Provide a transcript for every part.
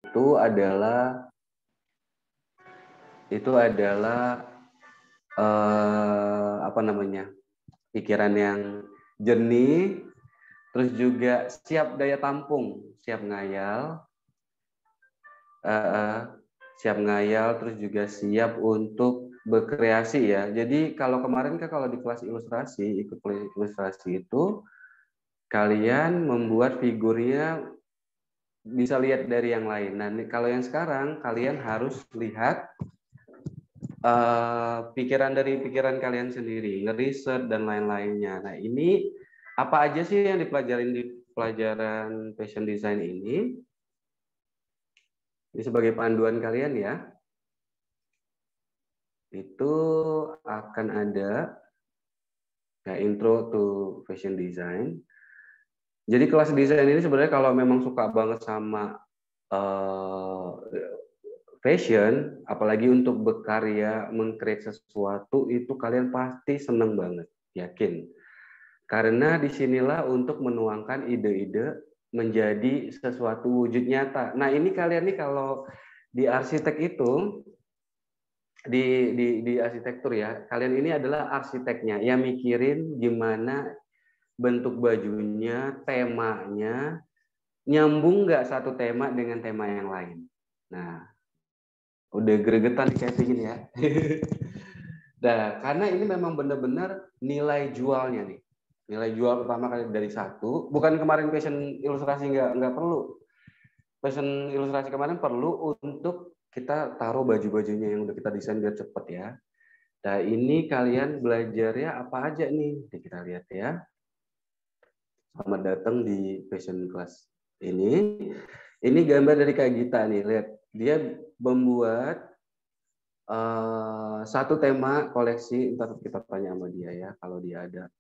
itu adalah apa namanya, pikiran yang jernih, terus juga siap daya tampung, siap ngayal, terus juga siap untuk berkreasi ya. Jadi kalau kemarin kan kalau di kelas ilustrasi, ikut kelas ilustrasi itu kalian membuat figurnya bisa lihat dari yang lain. Nah, kalau yang sekarang kalian harus lihat pikiran dari pikiran kalian sendiri, ngeriset dan lain-lainnya. Nah, ini apa aja sih yang dipelajarin di pelajaran fashion design ini? Ini sebagai panduan kalian ya. Itu akan ada ya intro to fashion design. Jadi kelas desain ini sebenarnya kalau memang suka banget sama fashion, apalagi untuk berkarya, mengcreate sesuatu, itu kalian pasti seneng banget, yakin. Karena disinilah untuk menuangkan ide-ide menjadi sesuatu wujud nyata. Nah ini kalian nih kalau di arsitek itu, di arsitektur ya, kalian ini adalah arsiteknya yang mikirin gimana bentuk bajunya, temanya, nyambung nggak satu tema dengan tema yang lain. Nah, udah gregetan kayak gini ya. Nah, karena ini memang benar-benar nilai jualnya nih. Nilai jual pertama kali dari satu. Bukan kemarin fashion ilustrasi nggak perlu. Fashion ilustrasi kemarin perlu untuk kita taruh baju-bajunya yang udah kita desain biar cepet ya. Nah, ini kalian belajarnya apa aja nih? Kita lihat ya. Selamat datang di fashion class ini. Ini gambar dari Kak Gita nih. Lihat, dia membuat satu tema koleksi. Ntar kita tanya sama dia ya, kalau dia ada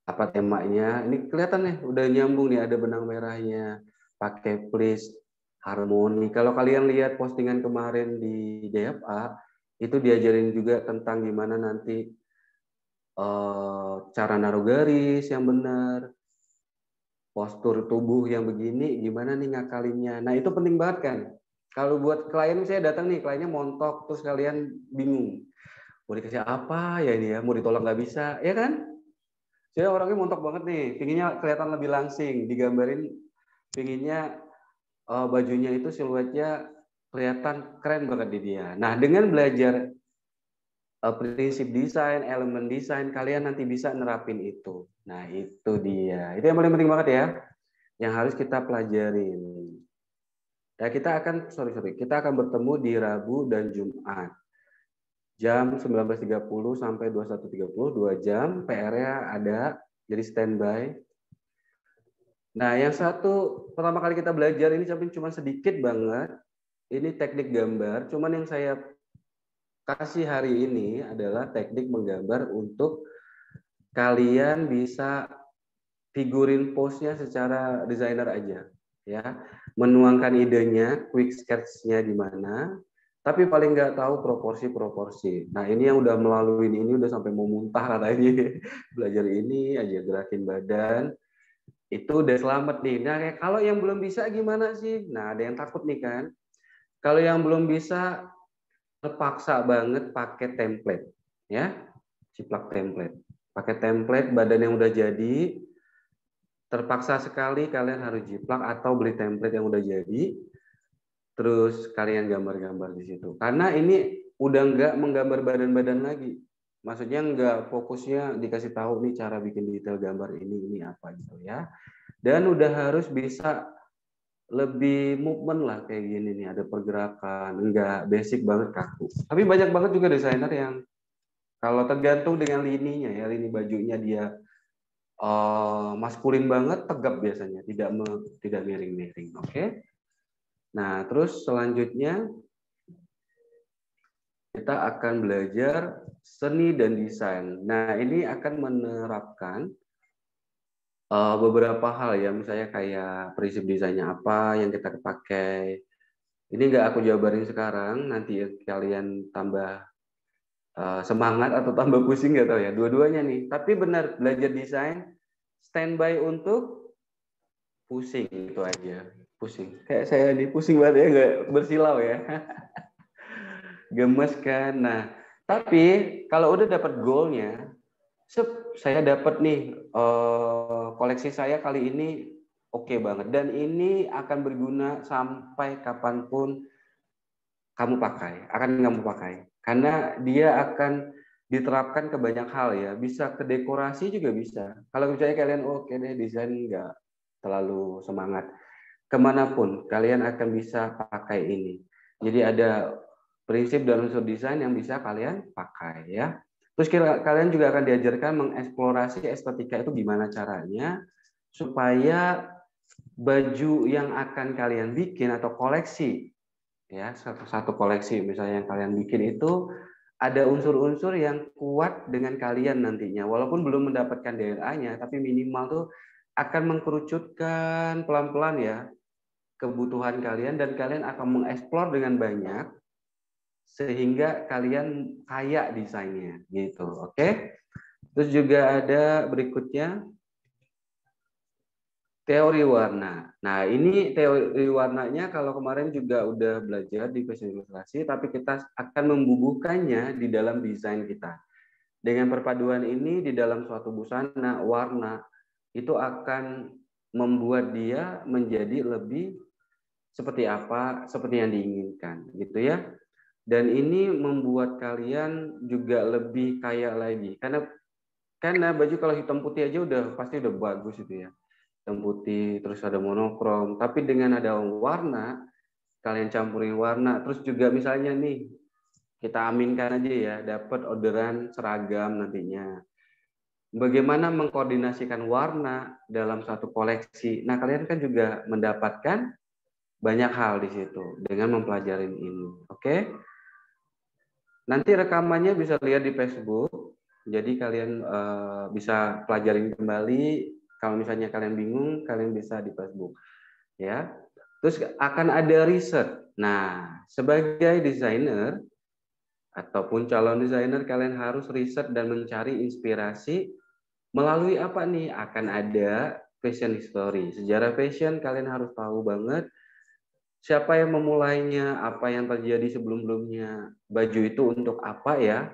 apa temanya. Ini kelihatan nih, udah nyambung nih. Ada benang merahnya, pakai please, harmoni. Kalau kalian lihat postingan kemarin di DFA, itu diajarin juga tentang gimana nanti cara naruh garis yang benar, postur tubuh yang begini, gimana nih ngakalinnya. Nah itu penting banget kan. Kalau buat klien, saya datang nih, kliennya montok, terus kalian bingung. Mau dikasih apa ya ini ya, mau ditolak nggak bisa, ya kan? Saya orangnya montok banget nih, pinginnya kelihatan lebih langsing, digambarin, pinginnya bajunya itu siluetnya kelihatan keren banget di dia. Nah dengan belajar prinsip desain, elemen desain, kalian nanti bisa nerapin itu. Nah itu dia, itu yang paling penting banget ya, yang harus kita pelajarin. Ya kita akan bertemu di Rabu dan Jumat jam 19.30 sampai 21.30, 2 jam. PR-nya ada, jadi standby. Nah, yang satu pertama kali kita belajar ini cuma sedikit banget. Ini teknik gambar. Cuman yang saya kasih hari ini adalah teknik menggambar untuk kalian bisa figurin pose-nya secara desainer aja, ya. Menuangkan idenya, quick sketch-nya di mana, tapi paling nggak tahu proporsi-proporsi. Nah, ini yang udah melalui ini udah sampai mau muntah katanya. Belajar ini aja, gerakin badan, itu udah selamat nih. Nah, kalau yang belum bisa gimana sih? Nah, ada yang takut nih kan. Kalau yang belum bisa, terpaksa banget pakai template, ya. Ciplak template. Pakai template badan yang udah jadi, terpaksa sekali kalian harus jiplak atau beli template yang udah jadi, terus kalian gambar-gambar di situ. Karena ini udah nggak menggambar badan-badan lagi. Maksudnya nggak fokusnya dikasih tahu nih cara bikin detail gambar ini apa gitu ya. Dan udah harus bisa lebih movement lah kayak gini nih, ada pergerakan, nggak basic banget kaku. Tapi banyak banget juga desainer yang kalau tergantung dengan lininya ya, lini bajunya dia maskulin banget, tegap biasanya, tidak miring-miring. Oke. Nah, terus selanjutnya kita akan belajar seni dan desain. Nah, ini akan menerapkan beberapa hal ya, misalnya kayak prinsip desainnya apa yang kita pakai. Ini nggak aku jabarin sekarang, nanti kalian tambah semangat atau tambah pusing nggak tahu ya, dua-duanya nih. Tapi benar belajar desain, standby untuk pusing itu aja. Pusing. Kayak saya nih pusing banget ya, nggak bersilau ya. Gemes kan. Nah, tapi kalau udah dapat goalnya, saya dapat nih koleksi saya kali ini oke banget. Dan ini akan berguna sampai kapanpun kamu pakai. Karena dia akan diterapkan ke banyak hal ya. Bisa ke dekorasi juga bisa. Kalau misalnya kalian oke deh desain nggak terlalu semangat, kemanapun kalian akan bisa pakai ini. Jadi ada prinsip dan unsur desain yang bisa kalian pakai ya. Terus kalian juga akan diajarkan mengeksplorasi estetika itu gimana caranya supaya baju yang akan kalian bikin atau koleksi ya, satu koleksi misalnya yang kalian bikin itu ada unsur-unsur yang kuat dengan kalian nantinya. Walaupun belum mendapatkan DNA-nya, tapi minimal tuh akan mengkerucutkan pelan-pelan ya kebutuhan kalian dan kalian akan mengeksplor dengan banyak sehingga kalian kaya desainnya gitu. Oke. Terus juga ada berikutnya teori warna. Nah, ini teori warnanya kalau kemarin juga udah belajar di fashion ilustrasi, tapi kita akan membubuhkannya di dalam desain kita. Dengan perpaduan ini di dalam suatu busana, warna itu akan membuat dia menjadi lebih seperti apa, seperti yang diinginkan, gitu ya. Dan ini membuat kalian juga lebih kaya lagi, karena baju kalau hitam putih aja udah pasti udah bagus itu ya, hitam putih terus ada monokrom. Tapi dengan ada warna, kalian campurin warna, terus juga misalnya nih kita aminkan aja ya, dapat orderan seragam nantinya. Bagaimana mengkoordinasikan warna dalam satu koleksi? Nah, kalian kan juga mendapatkan banyak hal di situ dengan mempelajari ini. Oke? Nanti rekamannya bisa lihat di Facebook. Jadi kalian bisa pelajarin kembali. Kalau misalnya kalian bingung, kalian bisa di Facebook. Ya. Terus akan ada riset. Nah, sebagai desainer ataupun calon desainer, kalian harus riset dan mencari inspirasi melalui apa nih? Akan ada fashion history. Sejarah fashion kalian harus tahu banget siapa yang memulainya, apa yang terjadi sebelum-sebelumnya. Baju itu untuk apa ya?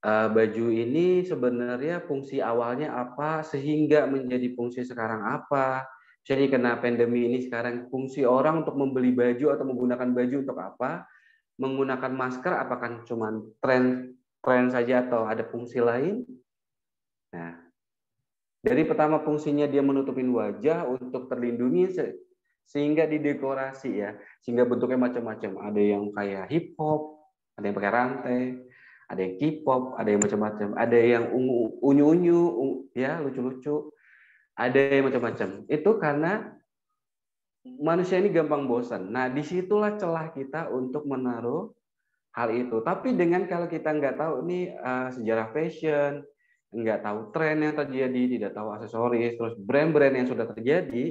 Baju ini sebenarnya fungsi awalnya apa sehingga menjadi fungsi sekarang apa? Misalnya kena pandemi ini sekarang fungsi orang untuk membeli baju atau menggunakan baju untuk apa? Menggunakan masker apakah cuma tren saja atau ada fungsi lain? Nah, dari pertama fungsinya dia menutupin wajah untuk terlindungi sehingga didekorasi ya, sehingga bentuknya macam-macam. Ada yang kayak hip hop, ada yang pakai rantai, ada yang K-pop, ada yang macam-macam, ada yang unyu-unyu ya, lucu-lucu, ada yang macam-macam. Itu karena manusia ini gampang bosan. Nah, disitulah celah kita untuk menaruh hal itu. Tapi dengan kalau kita nggak tahu nih sejarah fashion, nggak tahu tren yang terjadi, tidak tahu aksesoris, terus brand-brand yang sudah terjadi,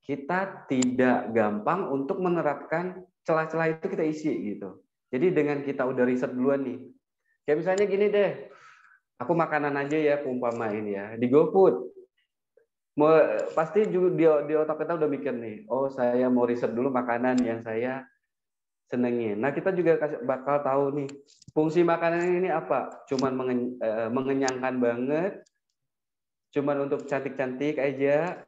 kita tidak gampang untuk menerapkan celah-celah itu kita isi gitu. Jadi dengan kita udah riset duluan nih, kayak misalnya gini deh, aku makanan aja ya, umpamain ya, di GoFood. Pasti juga di otak kita udah mikir nih, oh saya mau riset dulu makanan yang saya senengin. Nah kita juga bakal tahu nih, fungsi makanan ini apa? Cuman mengenyangkan banget, cuman untuk cantik-cantik aja,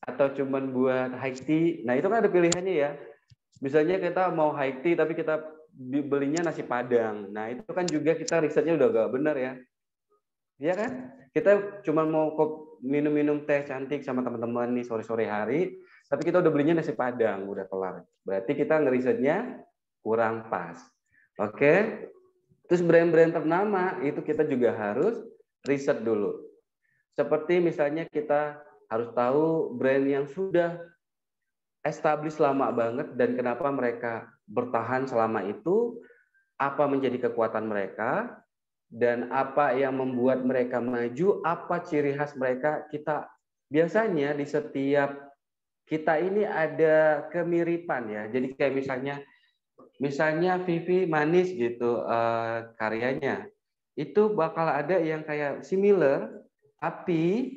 atau cuman buat high tea. Nah itu kan ada pilihannya ya. Misalnya kita mau high tea tapi kita belinya nasi padang. Nah itu kan juga kita risetnya udah gak benar ya. Iya kan? Kita cuma mau minum-minum teh cantik sama teman-teman nih sore-sore hari, tapi kita udah belinya nasi padang, udah kelar. Berarti kita ngerisetnya kurang pas. Oke? Terus brand-brand ternama itu kita juga harus riset dulu. Seperti misalnya kita harus tahu brand yang sudah established lama banget dan kenapa mereka bertahan selama itu, apa menjadi kekuatan mereka, dan apa yang membuat mereka maju, apa ciri khas mereka. Kita biasanya di setiap kita ini ada kemiripan ya. Jadi kayak misalnya Vivi Manis gitu karyanya, itu bakal ada yang kayak similar, tapi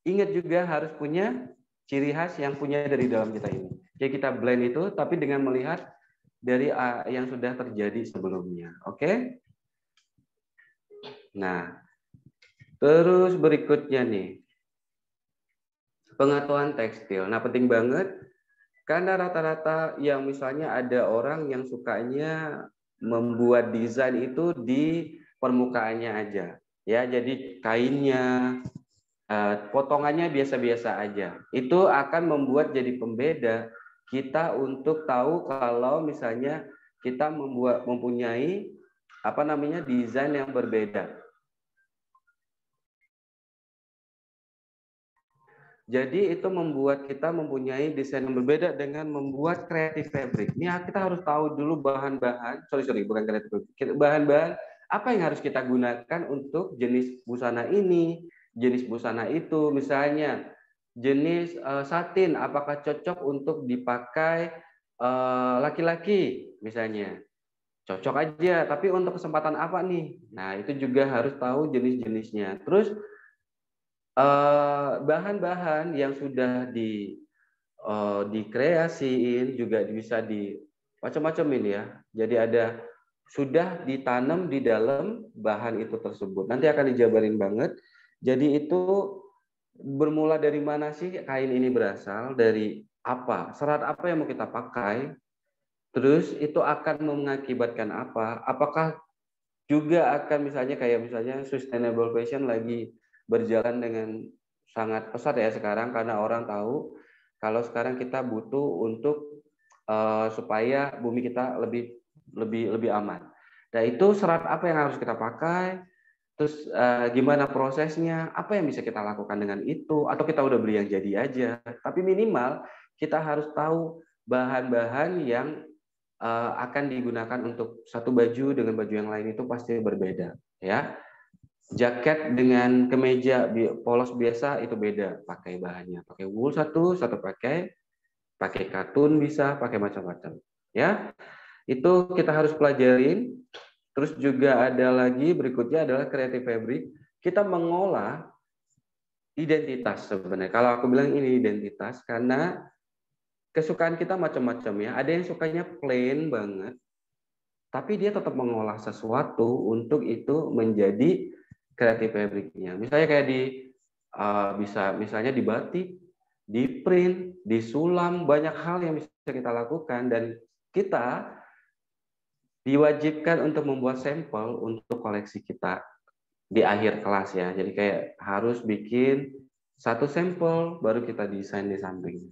ingat juga harus punya ciri khas yang punya dari dalam kita ini. Jadi kita blend itu, tapi dengan melihat dari yang sudah terjadi sebelumnya. Oke? Nah, terus berikutnya nih, pengetahuan tekstil. Nah, penting banget karena rata-rata yang misalnya ada orang yang sukanya membuat desain itu di permukaannya aja. Ya, jadi kainnya, potongannya biasa-biasa aja. Itu akan membuat jadi pembeda kita untuk tahu kalau misalnya kita mempunyai desain yang berbeda. Jadi itu membuat kita mempunyai desain yang berbeda dengan membuat kreatif fabric. Ini kita harus tahu dulu bahan-bahan, bukan kreatif fabric, bahan-bahan apa yang harus kita gunakan untuk jenis busana ini, jenis busana itu. Misalnya jenis satin, apakah cocok untuk dipakai laki-laki misalnya. Cocok aja, tapi untuk kesempatan apa nih? Nah, itu juga harus tahu jenis-jenisnya. Terus bahan-bahan yang sudah dikreasiin juga bisa di macam-macam ini ya. Jadi ada sudah ditanam di dalam bahan itu tersebut. Nanti akan dijabarin banget. Jadi itu bermula dari mana sih kain ini berasal? Dari apa? Serat apa yang mau kita pakai? Terus itu akan mengakibatkan apa? Apakah juga akan misalnya sustainable fashion lagi berjalan dengan sangat pesat ya sekarang, karena orang tahu kalau sekarang kita butuh untuk supaya bumi kita lebih aman. Nah, itu serat apa yang harus kita pakai? Terus gimana prosesnya? Apa yang bisa kita lakukan dengan itu? Atau kita udah beli yang jadi aja? Tapi minimal kita harus tahu bahan-bahan yang akan digunakan untuk satu baju dengan baju yang lain itu pasti berbeda, ya. Jaket dengan kemeja polos biasa itu beda, pakai bahannya, pakai wool satu pakai katun bisa, pakai macam-macam, ya. Itu kita harus pelajarin. Terus juga ada lagi berikutnya adalah creative fabric. Kita mengolah identitas sebenarnya. Kalau aku bilang ini identitas karena kesukaan kita macam-macam ya. Ada yang sukanya plain banget, tapi dia tetap mengolah sesuatu untuk itu menjadi kreatif fabriknya. Misalnya kayak misalnya di batik, di print, di sulam, banyak hal yang bisa kita lakukan dan kita diwajibkan untuk membuat sampel untuk koleksi kita di akhir kelas ya. Jadi kayak harus bikin satu sampel baru kita desain di samping.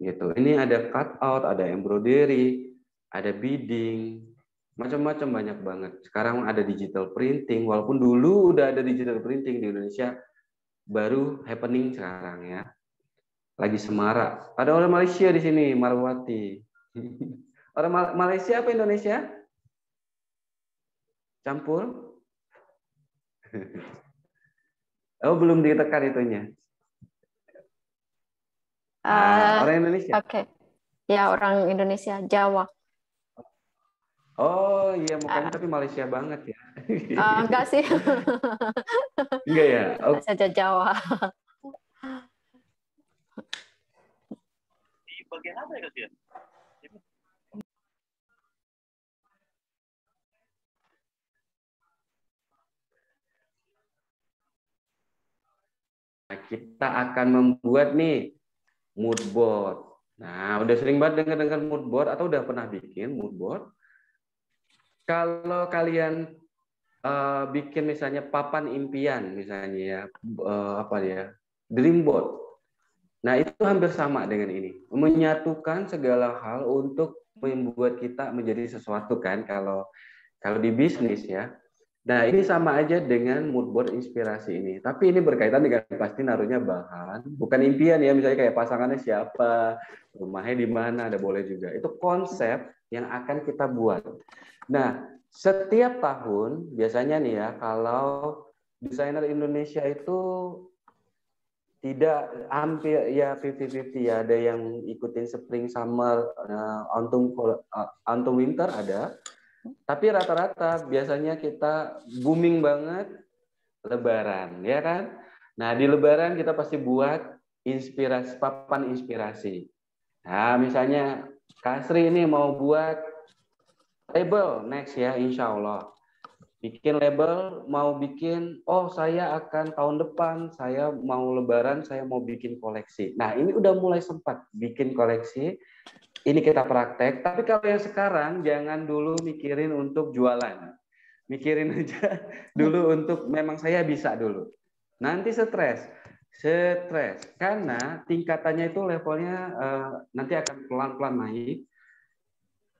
Gitu. Ini ada cut out, ada embroidery, ada beading, macam-macam banyak banget. Sekarang ada digital printing, walaupun dulu udah ada digital printing di Indonesia, baru happening sekarang ya. Lagi semarak. Ada orang Malaysia di sini, Marwati. Orang Malaysia apa Indonesia? Campur? Oh, belum ditekan itunya. Orang Indonesia? Oke. Ya, orang Indonesia, Jawa. Oh iya, mukanya tapi Malaysia banget ya. Enggak sih. Enggak ya? Oh. Saja Jawa. Di bagian apa ya, Kak? Kita akan membuat nih mood board. Nah, udah sering banget dengar mood board atau udah pernah bikin mood board? Kalau kalian bikin misalnya papan impian misalnya ya, dream board. Nah, itu hampir sama dengan ini. Menyatukan segala hal untuk membuat kita menjadi sesuatu kan kalau di bisnis ya. Nah, ini sama aja dengan mood board inspirasi ini. Tapi ini berkaitan dengan pasti naruhnya bahan, bukan impian ya. Misalnya kayak pasangannya siapa, rumahnya di mana, ada boleh juga. Itu konsep yang akan kita buat. Nah, setiap tahun biasanya nih ya, kalau desainer Indonesia itu tidak hampir ya 50-50 ya. Ada yang ikutin spring, summer, autumn, winter ada. Tapi rata-rata biasanya kita booming banget Lebaran, ya kan? Nah, di Lebaran kita pasti buat papan inspirasi. Nah, misalnya Kak Sri ini mau buat label next ya, insya Allah. Bikin label, mau bikin, oh saya akan tahun depan, saya mau lebaran, saya mau bikin koleksi. Nah, ini udah mulai sempat bikin koleksi, ini kita praktek. Tapi kalau yang sekarang, jangan dulu mikirin untuk jualan. Mikirin aja dulu untuk memang saya bisa dulu. Nanti stres. Karena tingkatannya itu levelnya nanti akan pelan-pelan naik.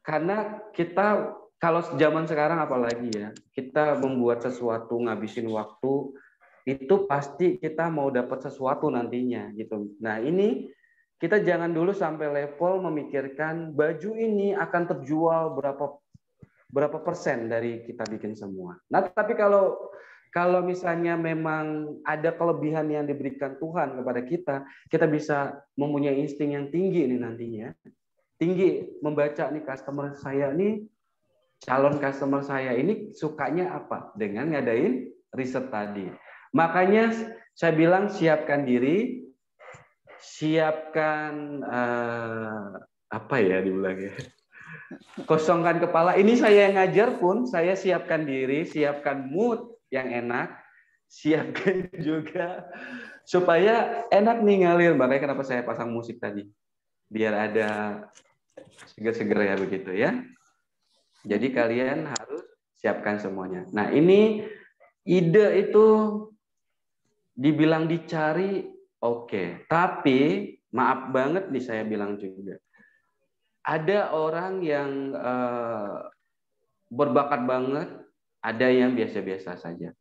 Karena kita kalau zaman sekarang apalagi ya, kita membuat sesuatu ngabisin waktu itu pasti kita mau dapat sesuatu nantinya gitu. Nah, ini kita jangan dulu sampai level memikirkan baju ini akan terjual berapa persen dari kita bikin semua. Nah, tapi kalau misalnya memang ada kelebihan yang diberikan Tuhan kepada kita, kita bisa mempunyai insting yang tinggi ini nantinya. Tinggi membaca nih customer saya nih, calon customer saya ini sukanya apa dengan ngadain riset tadi. Makanya saya bilang siapkan diri, siapkan apa ya dibilangnya, kosongkan kepala. Ini saya yang ngajar pun saya siapkan diri, siapkan mood yang enak, siapkan juga supaya enak nih ngalir. Makanya kenapa saya pasang musik tadi, biar ada seger-seger ya begitu ya. Jadi kalian harus siapkan semuanya. Nah, ini ide itu dibilang dicari, oke. Tapi maaf banget nih saya bilang juga. Ada orang yang berbakat banget, ada yang biasa-biasa saja.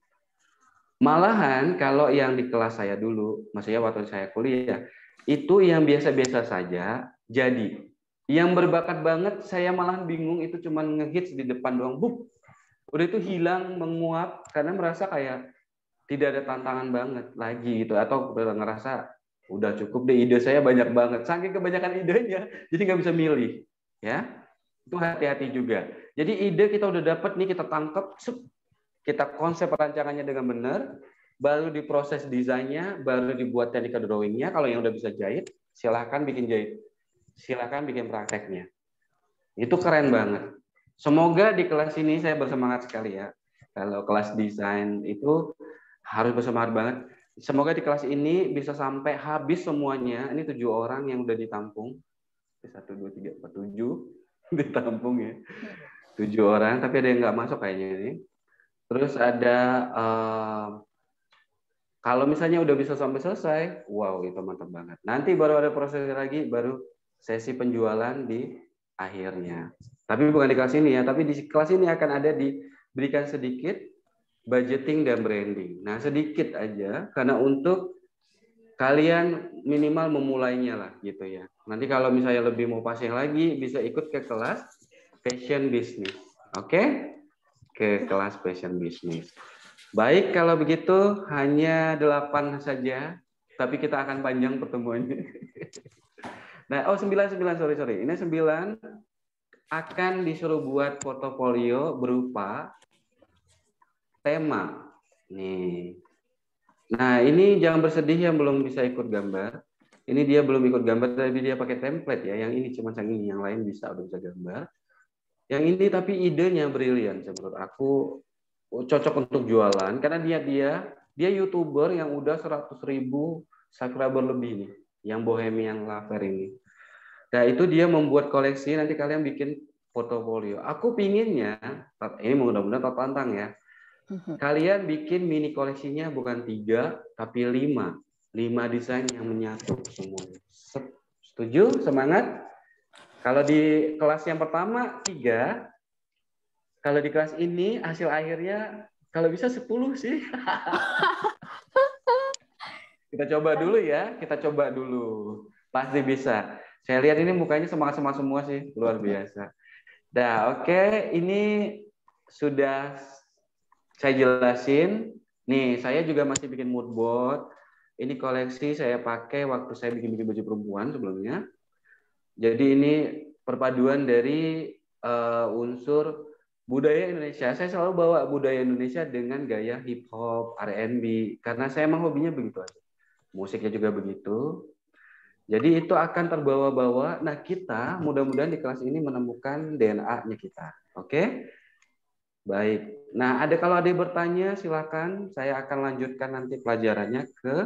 Malahan kalau yang di kelas saya dulu, maksudnya waktu saya kuliah, itu yang biasa-biasa saja jadi. Yang berbakat banget, saya malah bingung itu cuma ngehits di depan doang. Buk. Udah itu hilang, menguap, karena merasa kayak tidak ada tantangan banget lagi gitu. Atau udah ngerasa, udah cukup deh, ide saya banyak banget. Saking kebanyakan idenya, jadi nggak bisa milih. Ya, itu hati-hati juga. Jadi ide kita udah dapat nih, kita tangkap, kita konsep perancangannya dengan benar, baru diproses desainnya, baru dibuat teknik drawingnya. Kalau yang udah bisa jahit, silahkan bikin jahit. Silahkan bikin prakteknya. Itu keren banget. Semoga di kelas ini saya bersemangat sekali ya. Kalau kelas desain itu harus bersemangat banget. Semoga di kelas ini bisa sampai habis semuanya. Ini 7 orang yang udah ditampung. 1, 2, 3, 4, 7 ditampung ya. 7 orang, tapi ada yang nggak masuk kayaknya ini. Terus ada kalau misalnya udah bisa sampai selesai, wow itu mantap banget. Nanti baru ada proses lagi, baru sesi penjualan di akhirnya. Tapi bukan di kelas ini ya, tapi di kelas ini akan ada diberikan sedikit budgeting dan branding. Nah sedikit aja, karena untuk kalian minimal memulainya lah gitu ya. Nanti kalau misalnya lebih mau pasang lagi, bisa ikut ke kelas fashion business. Oke? Ke kelas fashion business. Baik, kalau begitu hanya 8 saja, tapi kita akan panjang pertemuannya. Nah, 9, sorry. Ini 9 akan disuruh buat portofolio berupa tema. Nih. Nah, ini jangan bersedih yang belum bisa ikut gambar. Ini dia belum ikut gambar, tapi dia pakai template ya. Yang ini cuma yang ini, yang lain udah bisa gambar. Yang ini tapi idenya brilian menurut aku, cocok untuk jualan karena dia YouTuber yang udah 100.000 subscriber lebih nih, yang Bohemian Lover ini. Nah, itu dia membuat koleksi, nanti kalian bikin portofolio. Aku pinginnya, ini mudah-mudahan tertantang ya. Kalian bikin mini koleksinya bukan 3 tapi 5. 5 desain yang menyatu semuanya. Setuju? Semangat? Kalau di kelas yang pertama 3, kalau di kelas ini hasil akhirnya kalau bisa 10 sih. Kita coba dulu ya, kita coba dulu. Pasti bisa. Saya lihat ini mukanya semangat-semangat semua sih, luar biasa. Nah, oke, ini sudah saya jelasin. Nih, saya juga masih bikin mood board. Ini koleksi saya pakai waktu saya bikin baju perempuan sebelumnya. Jadi ini perpaduan dari unsur budaya Indonesia. Saya selalu bawa budaya Indonesia dengan gaya hip hop, R&B, karena saya emang hobinya begitu aja. Musiknya juga begitu. Jadi itu akan terbawa-bawa. Nah, kita mudah-mudahan di kelas ini menemukan DNA-nya kita. Oke? Baik. Nah, kalau ada yang bertanya silakan. Saya akan lanjutkan nanti pelajarannya ke